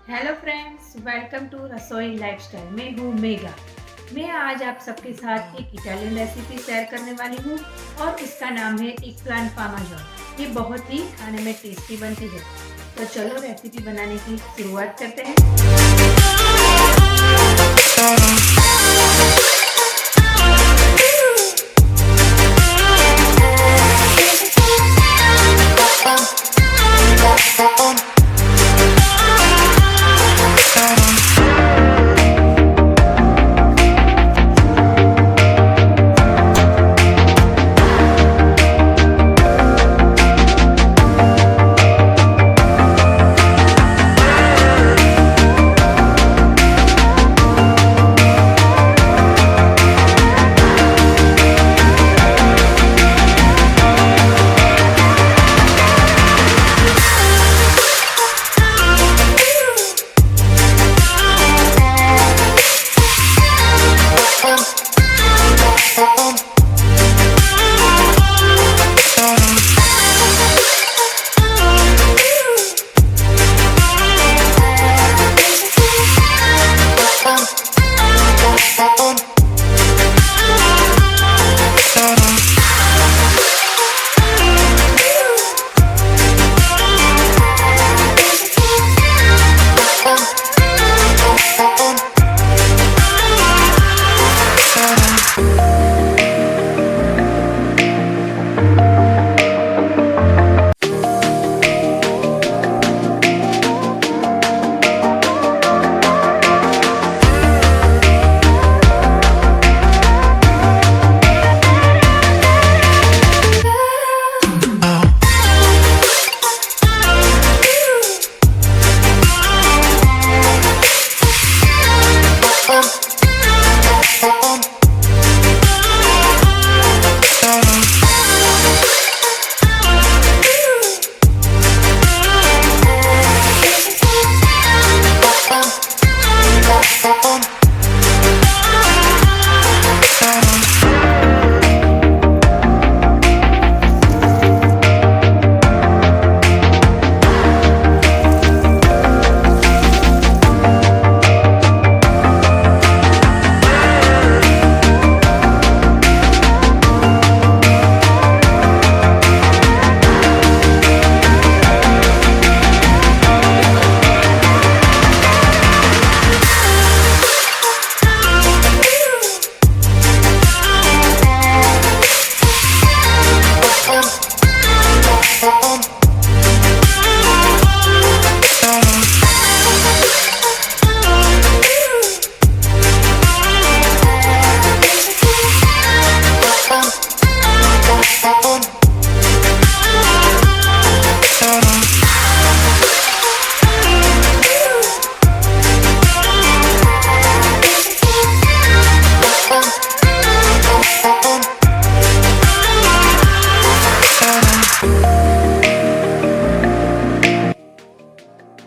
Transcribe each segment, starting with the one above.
Hello friends, welcome to रसोई lifestyle. मैं हूँ मेगा। मैं आज आप सबके साथ एक इटालियन रेसिपी शेयर करने वाली हूँ और इसका नाम है एगप्लांट पामाजॉन। ये बहुत ही खाने में टेस्टी बनती है। तो चलो रेसिपी बनाने की शुरुआत करते हैं।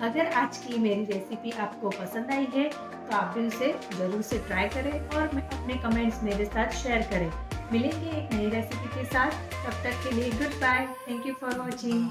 अगर आज की मेरी रेसिपी आपको पसंद आई है तो आप भी उसे ज़रूर से ट्राई करें और अपने कमेंट्स मेरे साथ शेयर करें। मिलेंगे एक नई रेसिपी के साथ, तब तक के लिए goodbye. Thank you for watching.